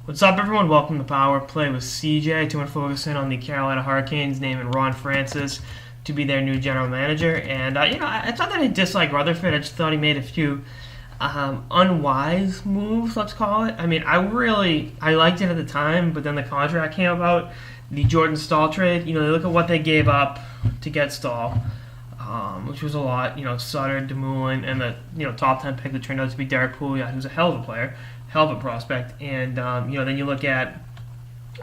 What's up, everyone? Welcome to Power Play with CJ. To focus in on the Carolina Hurricanes, naming Ron Francis to be their new general manager. And it's not that I dislike Rutherford. I just thought he made a few unwise moves. Let's call it. I mean, I liked it at the time, but then the contract came about. The Jordan Staal trade. They look at what they gave up to get Staal, which was a lot. Sutter, Dumoulin, and the top 10 pick that turned out to be Derek Pouliot, who's a hell of a player. Hell of a prospect, and then you look at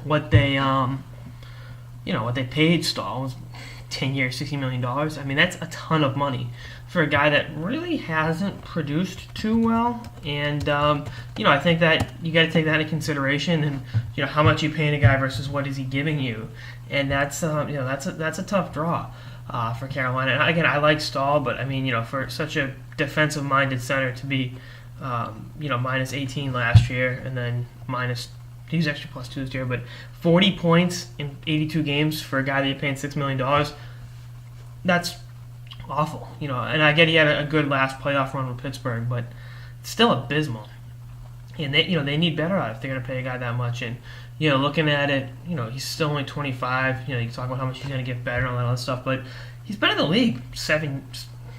what they what they paid Staal was 10 years, $60 million. I mean, that's a ton of money for a guy that really hasn't produced too well. And I think that you got to take that into consideration, and how much you paying a guy versus what is he giving you, and that's that's a tough draw for Carolina. And again, I like Staal, but I mean, for such a defensive-minded center to be minus 18 last year, and then he was actually plus 2 this year, but 40 points in 82 games for a guy that you're paying $6 million, that's awful. And I get he had a good last playoff run with Pittsburgh, but it's still abysmal. And they need better out if they're going to pay a guy that much. And looking at it, he's still only 25. You talk about how much he's going to get better and all that other stuff, but he's been in the league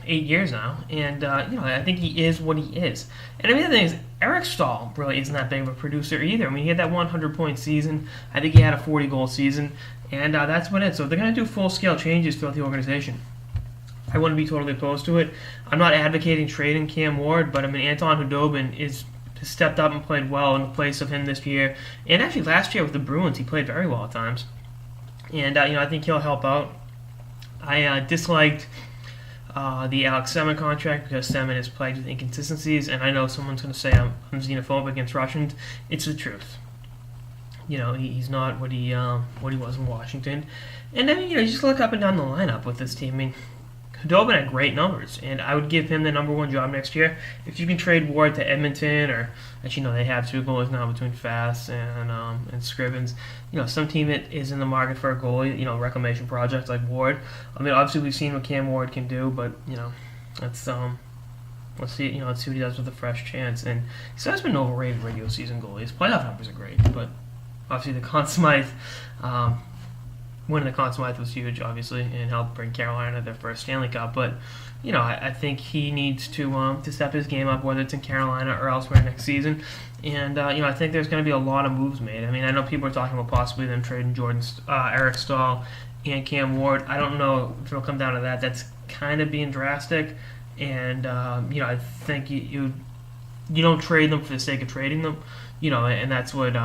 8 years now, and I think he is what he is. And I mean, the thing is, Eric Staal really isn't that big of a producer either. I mean, he had that 100-point season. I think he had a 40-goal season, and that's what it is. So if they're going to do full-scale changes throughout the organization, I wouldn't be totally opposed to it. I'm not advocating trading Cam Ward, but I mean, Anton Khudobin has stepped up and played well in the place of him this year. And actually, last year with the Bruins, he played very well at times. And I think he'll help out. I disliked the Alex Semin contract because Semin is plagued with inconsistencies, and I know someone's going to say I'm xenophobic against Russians. It's the truth. He's not what he was in Washington. And then you just look up and down the lineup with this team. I mean, Khudobin had great numbers, and I would give him the number one job next year. If you can trade Ward to Edmonton, or actually no, they have 2 goalies now between Fass and Scrivens. Some team that is in the market for a goalie, reclamation project like Ward. I mean, obviously we've seen what Cam Ward can do, but let's see what he does with a fresh chance. And he's always been an overrated regular season goalie. His playoff numbers are great, but obviously the Conn Smythe. Winning the Conn Smythe was huge, obviously, and helped bring Carolina their first Stanley Cup. But I think he needs to step his game up, whether it's in Carolina or elsewhere next season. And I think there's going to be a lot of moves made. I mean, I know people are talking about possibly them trading Eric Staal and Cam Ward. I don't know if it'll come down to that. That's kind of being drastic. And I think you don't trade them for the sake of trading them. And that's what.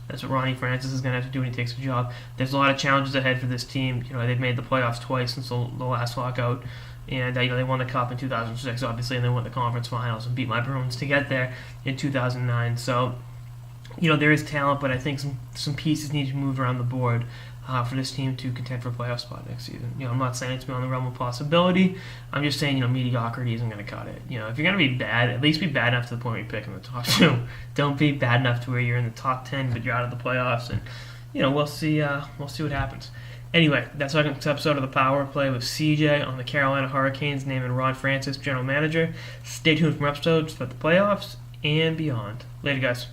That's what Ronnie Francis is going to have to do when he takes the job. There's a lot of challenges ahead for this team. They've made the playoffs twice since the last lockout, and they won the Cup in 2006, obviously, and they won the conference finals and beat my Bruins to get there in 2009. So, there is talent, but I think some pieces need to be moved around the board for this team to contend for a playoff spot next season. I'm not saying it's beyond the realm of possibility. I'm just saying, mediocrity isn't going to cut it. If you're going to be bad, at least be bad enough to the point where you pick in the top 2. Don't be bad enough to where you're in the top 10, but you're out of the playoffs. And we'll see what happens. Anyway, that's our next episode of the Power Play with CJ on the Carolina Hurricanes, naming Ron Francis general manager. Stay tuned for more episodes for the playoffs and beyond. Later, guys.